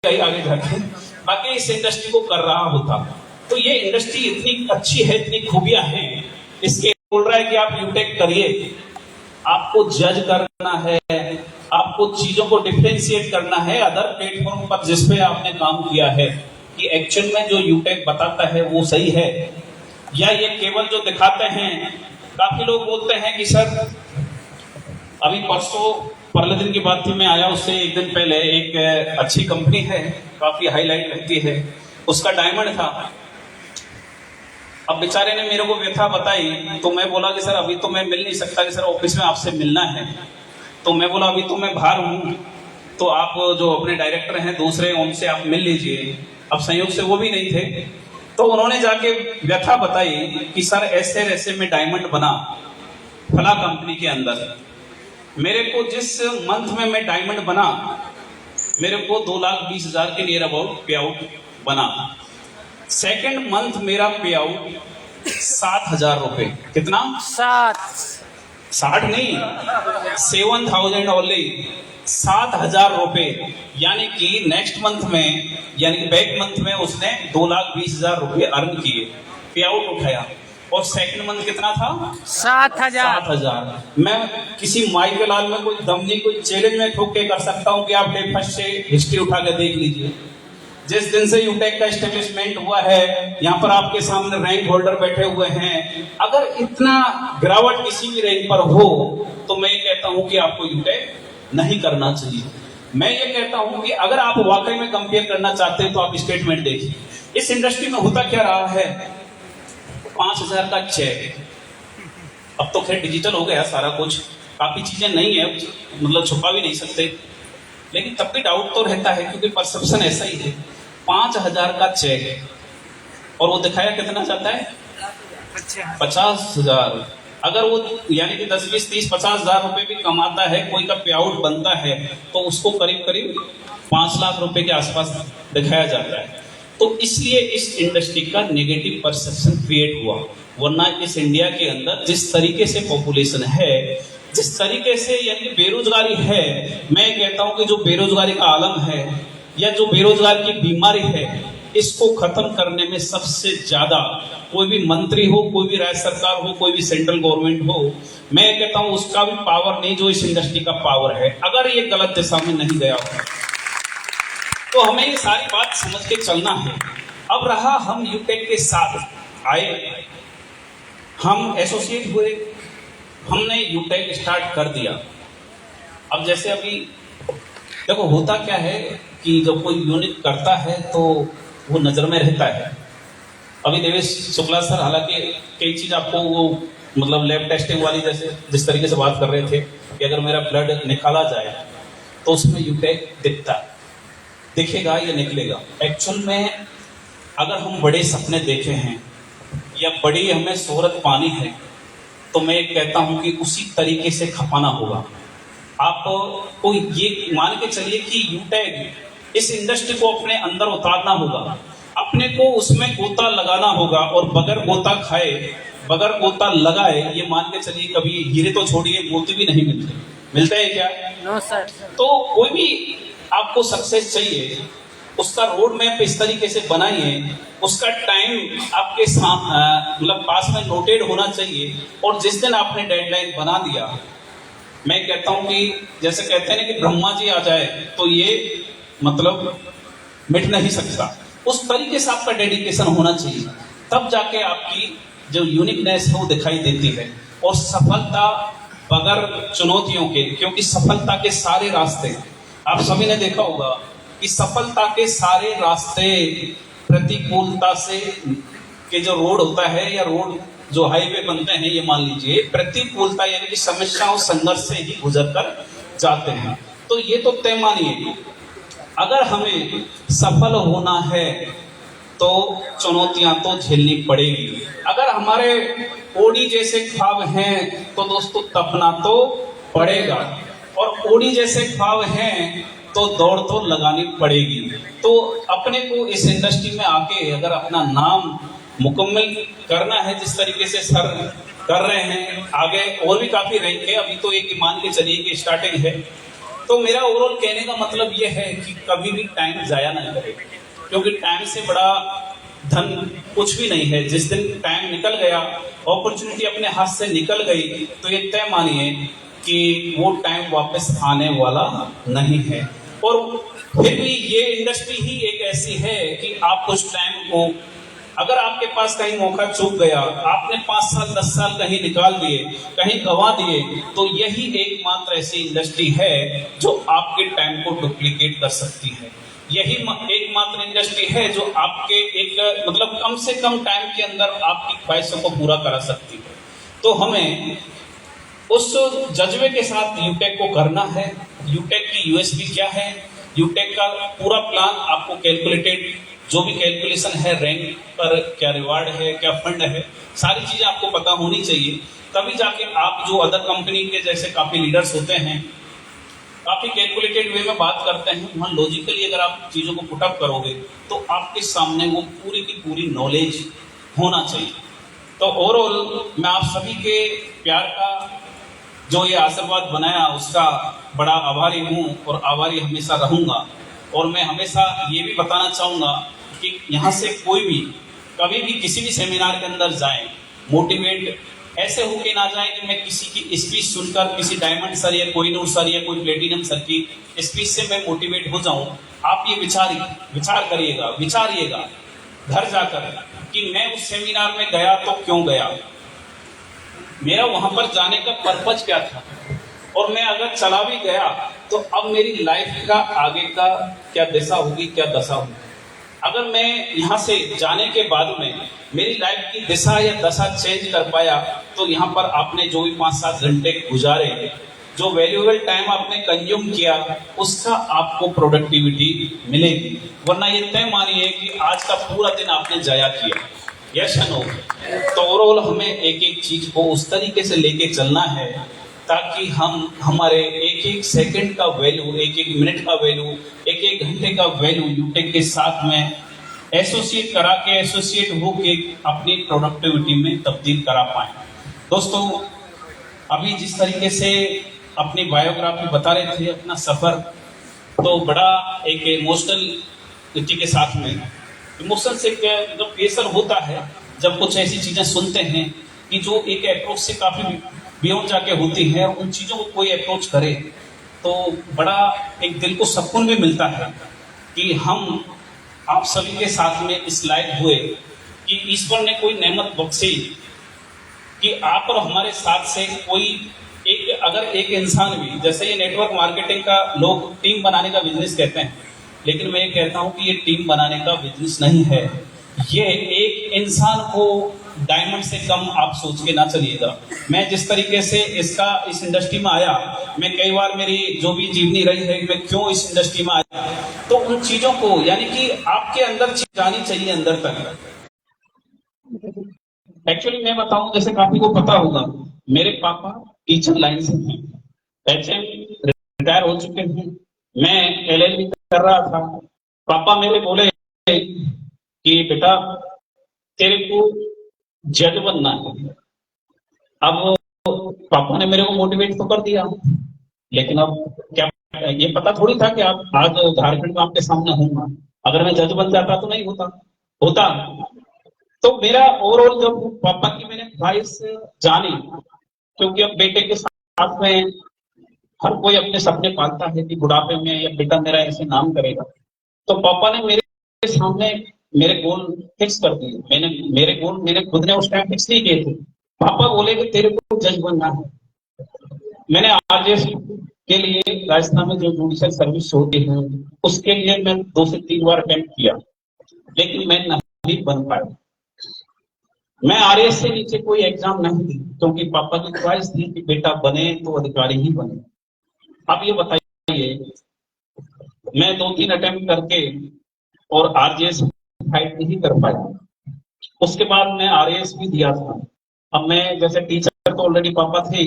कहीं आगे जाके बाकी इस इंडस्ट्री को कर रहा होता। तो ये इंडस्ट्री इतनी अच्छी है, इतनी खूबियां हैं। इसके बोल रहा है कि आप यूटेक करिए, आपको जज करना है, आपको चीजों को डिफरेंशिएट करना है अदर प्लेटफॉर्म पर जिस पे आपने काम किया है, कि एक्चुअल में जो यूटेक बताता है वो सही है या ये केवल जो दिखाते हैं। काफी लोग बोलते हैं कि सर अभी परसों परले दिन की बात थी, मैं आया उससे एक दिन पहले, एक अच्छी कंपनी है, काफी हाईलाइट रहती है, उसका डायमंड था। अब बेचारे ने मेरे को व्यथा बताई, तो मैं बोला कि सर अभी तो मैं मिल नहीं सकता, कि सर ऑफिस में आपसे मिलना है। तो मैं बोला अभी तो मैं बाहर हूँ, तो आप जो अपने डायरेक्टर हैं दूसरे, उनसे आप मिल लीजिए। अब संयोग से वो भी नहीं थे, तो उन्होंने जाके व्यथा बताई कि सर ऐसे ऐसे में डायमंड बना फला कंपनी के अंदर। मेरे को जिस मंथ में मैं डायमंड बना, मेरे को 2,20,000 के नियर अबाउट पे आउट बना। सेकेंड मंथ मेरा पे आउट 7,000 रुपए। कितना? 60 नहीं, 7,000 ओनली, 7,000 रुपए। यानी कि नेक्स्ट मंथ में, यानी कि बैक मंथ में उसने 2,20,000 रुपए अर्न किए, पे आउट उठाया। और सेकंड मंथ कितना था? 7,000। मैं किसी माई के लाल में कोई दम नहीं, कोई चैलेंज में ठोक के कर सकता हूं कि आप डे फर्स्ट से हिस्ट्री उठा के देख लीजिए। जिस दिन से यूटेक का एस्टेब्लिशमेंट हुआ है, यहाँ पर आपके सामने रैंक होल्डर बैठे हुए हैं। अगर इतना गिरावट किसी भी रैंक पर हो, तो मैं ये कहता हूं कि आपको यूटेक नहीं करना चाहिए। मैं ये कहता हूं कि अगर आप वाकई में कंपेयर करना चाहते हैं तो आप स्टेटमेंट देखिए। इस इंडस्ट्री में होता क्या रहा है, 5,000 का चेक। अब तो खैर डिजिटल हो गया सारा कुछ, काफी चीजें नहीं है, मतलब छुपा भी नहीं सकते, लेकिन तब भी डाउट तो रहता है, क्योंकि परसेप्शन ऐसा ही है। 5,000 का चेक और वो दिखाया कितना जाता है? 50,000। अगर वो यानी कि 10, 20, 30, 50,000 रुपए भी कमाता है, कोई का पे आउट बनता है, तो उसको करीब करीब 5 लाख रुपए के आसपास दिखाया जाता है। तो इसलिए इस इंडस्ट्री का नेगेटिव परसेप्शन क्रिएट हुआ। वरना इस इंडिया के अंदर जिस तरीके से पॉपुलेशन है, जिस तरीके से यानी बेरोजगारी है, मैं कहता हूं कि जो बेरोजगारी का आलम है या जो बेरोजगारी की बीमारी है, इसको खत्म करने में सबसे ज्यादा कोई भी मंत्री हो, कोई भी राज्य सरकार हो, कोई भी सेंट्रल गवर्नमेंट हो, मैं कहता हूं उसका भी पावर नहीं जो इस इंडस्ट्री का पावर है, अगर ये गलत दिशा में नहीं गया हो। तो हमें ये सारी बात समझ के चलना है। अब रहा, हम यूटेक के साथ आए, हम एसोसिएट हुए, हमने यूटेक स्टार्ट कर दिया। अब जैसे अभी देखो होता क्या है कि जब कोई यूनिट करता है तो वो नजर में रहता है। अभी देवेश शुक्ला सर हालांकि कई चीज आपको वो मतलब लैब टेस्टिंग वाली जैसे जिस तरीके से बात कर रहे थे कि अगर मेरा ब्लड निकाला जाए तो उसमें यूटेक दिखेगा या निकलेगा। एक्चुअल में अगर हम बड़े सपने देखे हैं या बड़ी हमें शोहरत पानी है, तो मैं कहता हूं कि उसी तरीके से खपाना होगा। आपको ये मान के चलिए कि यूटेक इस इंडस्ट्री को अपने अंदर उतारना होगा, अपने को उसमें गोता लगाना होगा, और बगैर गोता खाए, बगैर गोता लगाए, ये मान के चलिए कभी हीरे तो छोड़िए मोती भी नहीं मिलते हैं क्या? No sir. तो कोई भी आपको सक्सेस चाहिए, उसका रोड मैप इस तरीके से बनाइए, उसका टाइम आपके मतलब पास में नोटेड होना चाहिए। और जिस दिन आपने डेडलाइन बना दिया, मैं कहता हूं कि जैसे कहते हैं ना कि ब्रह्मा जी आ जाए तो ये मतलब मिट नहीं सकता, उस तरीके से आपका डेडिकेशन होना चाहिए, तब जाके आपकी जो यूनिकनेस है वो दिखाई देती है। और सफलता बगैर चुनौतियों के, क्योंकि सफलता के सारे रास्ते, आप सभी ने देखा होगा कि सफलता के सारे रास्ते प्रतिकूलता से के जो रोड होता है या रोड जो हाईवे बनते हैं, ये मान लीजिए प्रतिकूलता यानी कि समस्याओं संघर्ष से ही गुजर कर जाते हैं। तो ये तो तय मानिए, अगर हमें सफल होना है तो चुनौतियां तो झेलनी पड़ेगी। अगर हमारे ओडी जैसे ख्वाब हैं तो दोस्तों तपना तो पड़ेगा, और ओडी जैसे ख्वाब हैं तो दौड़ तो लगानी पड़ेगी। तो अपने को इस इंडस्ट्री में आके अगर अपना नाम मुकम्मल करना है, जिस तरीके से सर कर रहे हैं, आगे और भी काफी रैंक है, अभी तो एक मान के चलिए कि स्टार्टिंग है, तो मेरा ओवरऑल कहने का मतलब ये है कि कभी भी टाइम जाया ना करें, क्योंकि टाइम से बड़ा धन कुछ भी नहीं है। जिस दिन टाइम निकल गया, अपॉर्चुनिटी अपने हाथ से निकल गई, तो ये तय मानिए कि वो टाइम वापस आने वाला नहीं है। और फिर भी ये इंडस्ट्री ही एक ऐसी है कि आप कुछ टाइम को, अगर आपके पास कहीं मौका चूक गया, आपने 5 साल 10 साल कहीं निकाल दिए, कहीं गंवा दिए, तो यही एकमात्र ऐसी इंडस्ट्री है जो आपके टाइम को डुप्लीकेट कर सकती है। यही एकमात्र इंडस्ट्री है जो आपके एक मतलब कम से कम टाइम के अंदर आपकी ख्वाहिशों को पूरा करा सकती है। तो हमें उस जज्बे के साथ यूटेक को करना है। यूटेक की यूएसपी क्या है? यूटेक का पूरा प्लान आपको कैलकुलेटेड, जो भी कैलकुलेशन है, रैंक पर क्या रिवार्ड है, क्या फंड है, सारी चीजें आपको पता होनी चाहिए। तभी जाके आप जो अदर कंपनी के जैसे काफी लीडर्स होते हैं, काफी कैलकुलेटेड वे में बात करते हैं, वहां लॉजिकली अगर आप चीजों को पुटअप करोगे तो आपके सामने वो पूरी की पूरी नॉलेज होना चाहिए। तो ओवरऑल मैं आप सभी के प्यार का जो ये आशीर्वाद बनाया उसका बड़ा आभारी हूँ और आभारी हमेशा रहूंगा। और मैं हमेशा ये भी बताना चाहूंगा कि यहाँ से कोई भी कभी भी किसी भी सेमिनार के अंदर जाए, मोटिवेट ऐसे होके ना जाए कि मैं किसी की स्पीच सुनकर, किसी डायमंड सर या कोहिनूर सर या कोई प्लेटिनम सर की स्पीच से मैं मोटिवेट हो जाऊं। आप ये विचार करिएगा, विचारिएगा घर जाकर कि मैं उस सेमिनार में गया तो क्यों गया, मेरा वहां पर जाने का पर्पज क्या था, और मैं अगर चला भी गया तो अब मेरी लाइफ का आगे का क्या दिशा होगी, क्या दशा होगी। अगर मैं यहाँ से जाने के बाद में मेरी लाइफ की दिशा या दशा चेंज कर पाया, तो यहाँ पर आपने जो भी 5-7 घंटे गुजारे, जो वैल्यूएबल टाइम आपने कंज्यूम किया, उसका आपको प्रोडक्टिविटी मिलेगी। वरना ये तय मानिए कि आज का पूरा दिन आपने जाया किया। यस या नो? तो ओवरऑल हमें एक एक चीज को उस तरीके से लेके चलना है ताकि हम हमारे एक एक सेकंड का वैल्यू, एक एक मिनट का वैल्यू, एक एक घंटे का वैल्यू यूटेक के साथ में एसोसिएट करा के, एसोसिएट होके अपनी प्रोडक्टिविटी में तब्दील करा पाए। दोस्तों, अभी जिस तरीके से अपनी बायोग्राफी बता रहे थे, अपना सफर, तो बड़ा एक इमोशनल के साथ में, इमोशन से जो प्रेशर होता है जब कुछ ऐसी चीजें सुनते हैं कि जो एक अप्रोच से काफी बियॉन्ड जाके होती है, उन चीजों को कोई अप्रोच करे तो बड़ा एक दिल को सुकून भी मिलता है कि हम आप सभी के साथ में इस लायक हुए कि ईश्वर ने कोई नेमत बख्शी कि आप और हमारे साथ से कोई एक, अगर एक इंसान भी, जैसे ये नेटवर्क मार्केटिंग का लोग टीम बनाने का बिजनेस कहते हैं, लेकिन मैं ये कहता हूं कि ये टीम बनाने का बिजनेस नहीं है। ये एक इंसान को डायमंड से कम आप सोच के ना चलिएगा। मैं जिस तरीके से इस इंडस्ट्री में आया, मैं कई बार मेरी जो भी जीवनी रही है, मैं क्यों इस इंडस्ट्री में आया, तो उन चीजों को, यानी कि आपके अंदर चीज जानी चाहिए अंदर तक। एक्चुअली मैं बताऊं, जैसे काफी को पता होगा, मेरे पापा टीचर लाइन से हैं, एचएम रिटायर हो चुके हैं, मैं एलएलबी कर रहा था। पापा मेरे बोले कि बेटा तेरे को जज बनना है। अब पापा ने मेरे को मोटिवेट तो कर दिया, लेकिन अब क्या ये पता थोड़ी था कि आप आज झारखंड में आपके सामने होऊंगा। अगर मैं जज बन जाता तो नहीं होता। तो मेरा ओवरऑल जब पापा की मैंने ख्वाहिश जानी, क्योंकि अब बेटे के साथ में हर कोई अपने सपने पालता है कि बुढ़ापे में या बेटा मेरा ऐसे नाम करेगा, तो पापा ने मेरे सामने मेरे गोल फिक्स कर दिए। मेरे गोल मैंने खुद ने उस टाइम फिक्स नहीं किए थे। पापा बोले कि तेरे को जज बनना है। मैंने आरजेएस के लिए राजस्थान में जो जुडिशियल सर्विस होती है, उसके लिए मैं 2 से 3 बार अटेम्प्ट किया, लेकिन मैं नहीं बन पाया। मैं आरएएस से नीचे कोई एग्जाम नहीं दी, क्योंकि पापा की ख्वाहिश थी कि बेटा बने तो अधिकारी ही बने। अब ये बताइए, मैं 2-3 अटेम्प्ट करके और आरजेएस फाइट नहीं कर पाया। उसके बाद मैं आरएएस भी दिया था। अब मैं जैसे टीचर तो ऑलरेडी पापा थे,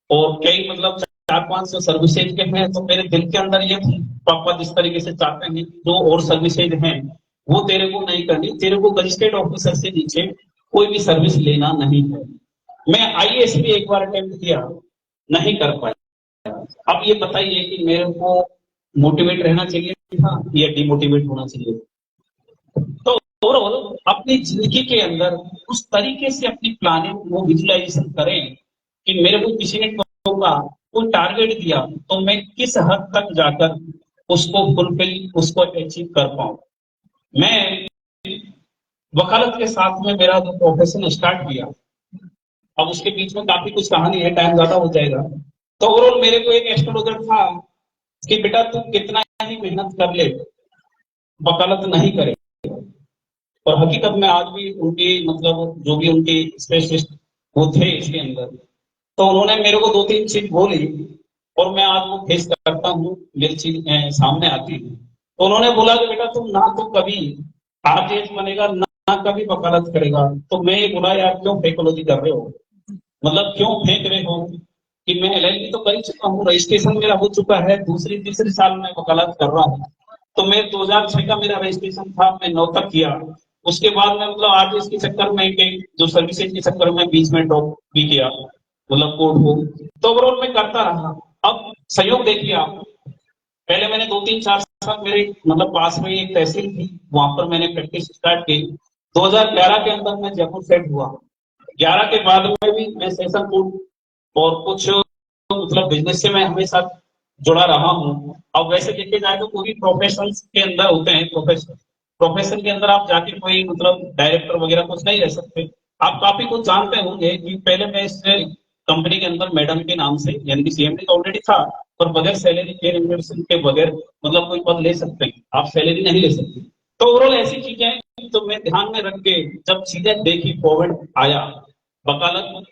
और कई मतलब 4-5 सर्विसेज के हैं, तो मेरे दिल के अंदर ये थी, पापा जिस तरीके से चाहते हैं जो और सर्विसेज हैं वो तेरे को नहीं करनी, तेरे को मजिस्ट्रेट ऑफिसर से नीचे कोई भी सर्विस लेना नहीं है। मैं आईएएस भी एक बार अटेम्प्ट किया, नहीं कर पाया। अब ये बताइए कि मेरे को मोटिवेट रहना चाहिए था या डिमोटिवेट होना चाहिए? तो ओवरऑल अपनी जिंदगी के अंदर उस तरीके से अपनी प्लानिंग वो विजुअलाइजेशन करें कि मेरे को किसी ने होगा कोई टारगेट दिया तो मैं किस हद तक जाकर उसको फुलफिल उसको अचीव कर पाऊं। मैं वकालत के साथ में मेरा जो प्रोफेशन स्टार्ट किया, अब उसके बीच में काफी कुछ कहानी है, टाइम ज्यादा हो जाएगा। तो ओवरऑल मेरे को एक एस्ट्रोलॉजर था कि बेटा तू कितना ही मेहनत कर ले, वकालत नहीं करे। और हकीकत में आज भी उनकी मतलब जो भी उनकी स्पेशलिस्ट वो थे इसके अंदर, तो उन्होंने मेरे को दो तीन चीज बोली और मैं आज वो फेस करता हूँ, मेरी चीज सामने आती है। तो उन्होंने बोला कि बेटा तुम ना तो कभी आरजेएस बनेगा ना कभी वकालत करेगा। तो मैं ये बोला यार क्यों फेकोलॉजी कर रहे हो, मतलब क्यों फेंक रहे हो कि मैं एलएलबी तो कर ही चुका हूँ, रजिस्ट्रेशन मेरा हो चुका है, दूसरी तीसरी साल में वकालत कर रहा हूँ। तो मैं 2006 का मेरा रजिस्ट्रेशन था, मैं 9 तक किया। उसके बाद में मतलब आरटीएस के चक्कर में जो सर्विसेज के चक्कर में बीच में ड्रॉप भी किया, मतलब कोर्ट को। तो ओवरऑल मैं करता रहा। अब संयोग देखिए आप, पहले मैंने 2 3 4 साल मेरे मतलब पास में एक तहसील थी, वहां पर मैंने प्रैक्टिस स्टार्ट की। 2011 के अंदर मैं जयपुर सेट हुआ। 11 के बाद में भी मैं सेशन कोर्ट और कुछ मतलब बिजनेस से मैं हमेशा जुड़ा रहा हूँ। अब वैसे देखे जाए तो पूरी प्रोफेशन के अंदर होते हैं, प्रोफेशन प्रोफेशन के अंदर आप जाके कोई मतलब डायरेक्टर वगैरह कुछ नहीं रह सकते। आप काफी कुछ जानते होंगे कि पहले मैं इस कंपनी के अंदर मैडम के नाम से यानी कि सीएमडी तो ऑलरेडी था, पर बगैर सैलरी के रिम्यूनरेशन के बगैर मतलब कोई पद ले सकते हैं, आप सैलरी नहीं ले सकते। तो ओवरऑल ऐसी चीजें तो मैं ध्यान में रख के जब चीजें देखी, कोविड आया, वकालत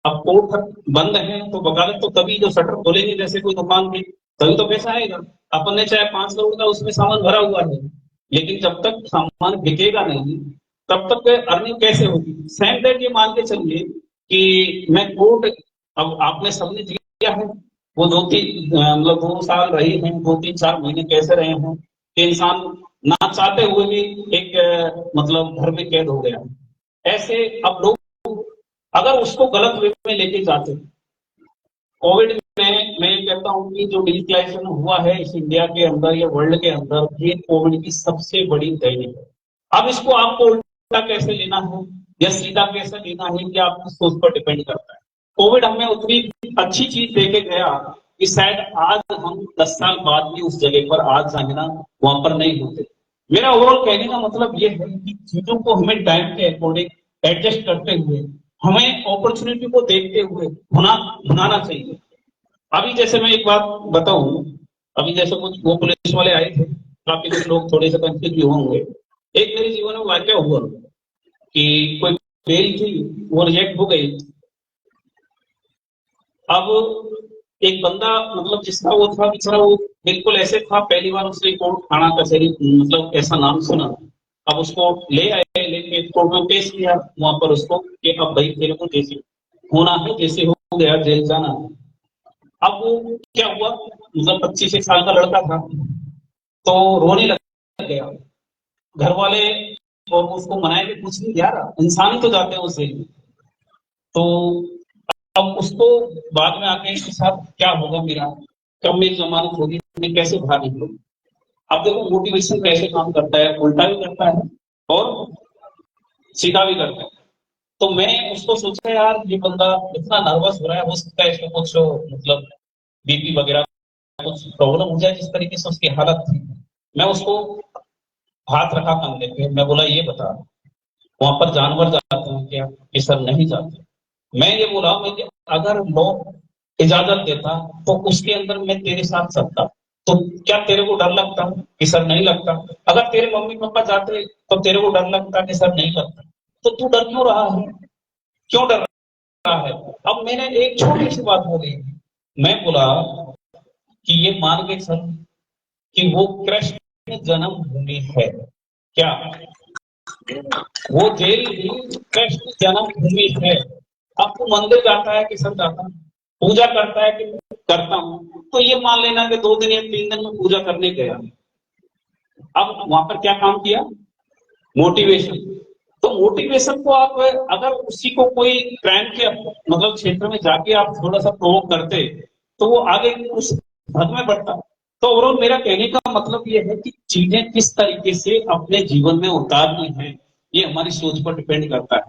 अब कोर्ट बंद है तो वकालत तो तभी जो शटर खोलेंगे जैसे कोई दुकान की, तभी तो पैसा आएगा। अपन ने चाहे 5 करोड़ का उसमें सामान भरा हुआ है, लेकिन जब तक सामान बिकेगा नहीं तब तक अर्निंग कैसे होगी। सेम दैट ये मान के चलिए कि मैं कोर्ट, अब आपने सबने दिया है, वो मतलब 2 साल रही हैं, 2 3 4 महीने कैसे रहे हैं कि इंसान ना चाहते हुए भी एक मतलब घर में कैद हो गया। ऐसे अब लोग अगर उसको गलत वे में लेके जाते, कोविड में मैं ये कहता हूँ कि जो डिजिटलाइजेशन हुआ है इस इंडिया के अंदर या वर्ल्ड के अंदर, ये कोविड की सबसे बड़ी देन है। अब इसको आपको उल्टा कैसे लेना है या सीधा कैसे लेना है कि आपकी सोच पर डिपेंड करता है। कोविड हमें उतनी अच्छी चीज देके गया कि शायद आज हम 10 साल बाद भी उस जगह पर आज जाए ना वहां पर नहीं होते। मेरा ओवरऑल कहने का मतलब ये है कि चीजों को हमें टाइम के अकॉर्डिंग एडजस्ट करते हुए, हमें अपॉर्चुनिटी को देखते हुए बनाना चाहिए। अभी जैसे मैं एक बात बताऊं, अभी जैसे कुछ वो पुलिस वाले आए थे, काफी कुछ लोग थोड़े से कंफ्यूज भी होंगे। एक मेरे जीवन में वाक्य हुआ कि कोई बेल थी, वो रिजेक्ट हो गई। अब एक बंदा मतलब जिसका वो था बेचारा, वो बिल्कुल ऐसे था, पहली बार उसने कोर्ट थाना कचहरी मतलब ऐसा नाम सुना। अब उसको ले आए, लेके कोर्ट में पेश किया, वहां पर उसको कि अब भाई तेरे को जैसे होना है, जैसे हो गया जेल जाना है। अब वो क्या हुआ, मतलब 25 एक साल का लड़का था, तो रोने लग गया। घर वाले और उसको मनाए कि कुछ नहीं यार, इंसान ही तो जाते हैं उसे। तो अब उसको बाद में आके इसके साथ क्या होगा मेरा, कब मेरी जमानत होगी, मैं कैसे बाहर निकलूं। अब देखो मोटिवेशन कैसे काम करता है, उल्टा भी करता है और सीधा भी करता है। तो मैं उसको सोचा यार ये बंदा इतना नर्वस हो रहा है, हो सकता है इसको कुछ मतलब बीपी वगैरह कुछ प्रॉब्लम हो जाए, जिस तरीके से उसकी हालत थी। मैं उसको हाथ रखा कंधे पे, मैं बोला ये बता वहां पर जानवर जाते हैं क्या, कि सर नहीं जाते। मैं ये बोला मैं कि अगर लॉ इजाजत देता तो उसके अंदर मैं तेरे साथ सकता, तो क्या तेरे को डर लगता कि सर नहीं लगता? अगर तेरे मम्मी पापा जाते तो तेरे को डर लगता कि सर नहीं लगता? तो तू डर क्यों रहा है, क्यों डर रहा है? अब मैंने एक छोटी सी बात बोली, मैं बोला कि ये मान के चल कि वो कृष्ण जन्मभूमि है क्या, वो जेल भी कृष्ण जन्मभूमि है। अब तू मंदिर जाता है कि सब जाता है, पूजा करता है कि करता हूं, तो ये मान लेना कि 2 दिन या 3 दिन में पूजा करने गया। अब वहां पर क्या काम किया, मोटिवेशन। तो मोटिवेशन को आप अगर उसी को कोई क्राइम के मतलब क्षेत्र में जाके आप थोड़ा सा प्रोवोक करते तो वो आगे उस हद में बढ़ता है। तो ओवरऑल मेरा कहने का मतलब ये है कि चीजें किस तरीके से अपने जीवन में उतारनी है, ये हमारी सोच पर डिपेंड करता है।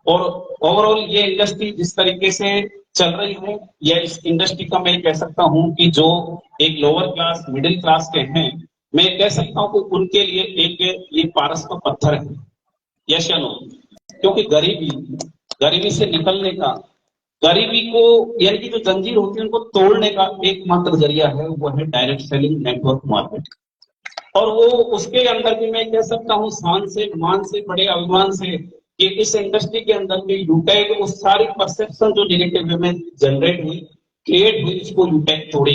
और ओवरऑल ये इंडस्ट्री जिस तरीके से चल रही है, या इस इंडस्ट्री का मैं कह सकता हूं कि जो एक लोअर क्लास मिडिल क्लास के हैं, मैं कह सकता हूं कि उनके लिए एक ये पारस का पत्थर है। यस या नो? क्योंकि गरीबी से निकलने का, गरीबी को यानी कि जो जंजीर होती है उनको तोड़ने का एकमात्र जरिया है, वो है डायरेक्ट सेलिंग, नेटवर्क मार्केटिंग। और वो उसके अंदर भी मैं कह सकता हूँ शान से, मान से, बड़े अभिमान से कि इस इंडस्ट्री के अंदर में यूटेक उस सारी परसेप्शन जो नेगेटिव वे में जनरेट हुई, क्रिएट हुई, उसको यूटेक तोड़े।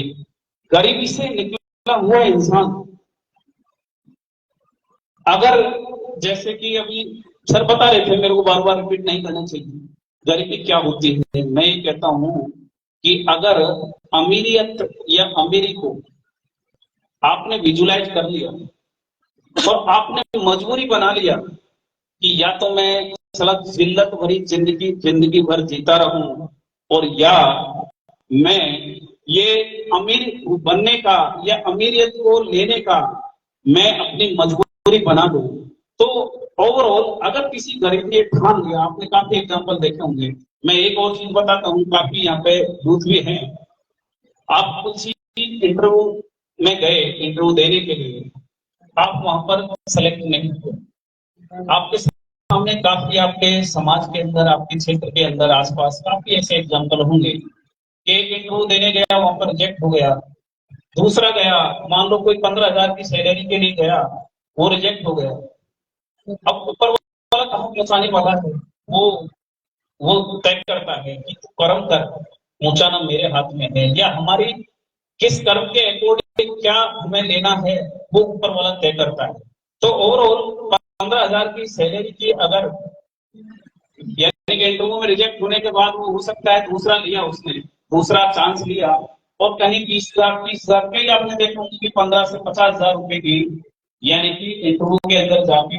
गरीबी से निकला हुआ इंसान अगर, जैसे कि अभी सर बता रहे थे, मेरे को बार बार रिपीट नहीं करना चाहिए, गरीबी क्या होती है। मैं ये कहता हूं कि अगर अमीरियत या अमीरी को आपने विजुलाइज कर लिया और आपने मजबूरी बना लिया कि या तो मैं सलग जिल्लत भरी जिंदगी भर जीता रहूं, और या मैं ये अमीर बनने का या अमीरियत को लेने का मैं अपनी मजबूरी बना लूं। तो ओवरऑल अगर किसी गरीब ने ठान लिया, आपने काफी एग्जांपल देखे होंगे, मैं एक और चीज बताता हूँ, काफी यहाँ पे यूथ भी है। आप किसी इंटरव्यू में गए, इंटरव्यू देने के लिए, आप वहां पर सेलेक्ट नहीं हुए, आपके सामने काफी आपके समाज के अंदर, आपके क्षेत्र के अंदर आसपास काफी ऐसे एग्जाम्पल होंगे कि एक इंटरव्यू देने गया, वहां पर रिजेक्ट हो गया। दूसरा गया, मान लो कोई 15,000 की सैलरी के लिए गया, वो रिजेक्ट हो गया। अब ऊपर वाला कहाँ पहुंचाने वाला है, वो वो तय करता है कि तू कर्म कर, पहुंचाना मेरे हाथ में है, या हमारी किस कर्म के अकॉर्डिंग क्या हमें लेना है, वो ऊपर वाला तय करता है। तो ओवरऑल 15,000 की सैलरी की अगर, यानी कि इंटरव्यू में रिजेक्ट होने के बाद वो हो सकता है दूसरा लिया, उसने दूसरा चांस लिया, और कहीं 20,000 30,000, कई आपने देखा होंगे कि 15 से 50,000 रुपए की, यानी कि इंटरव्यू के अंदर जाके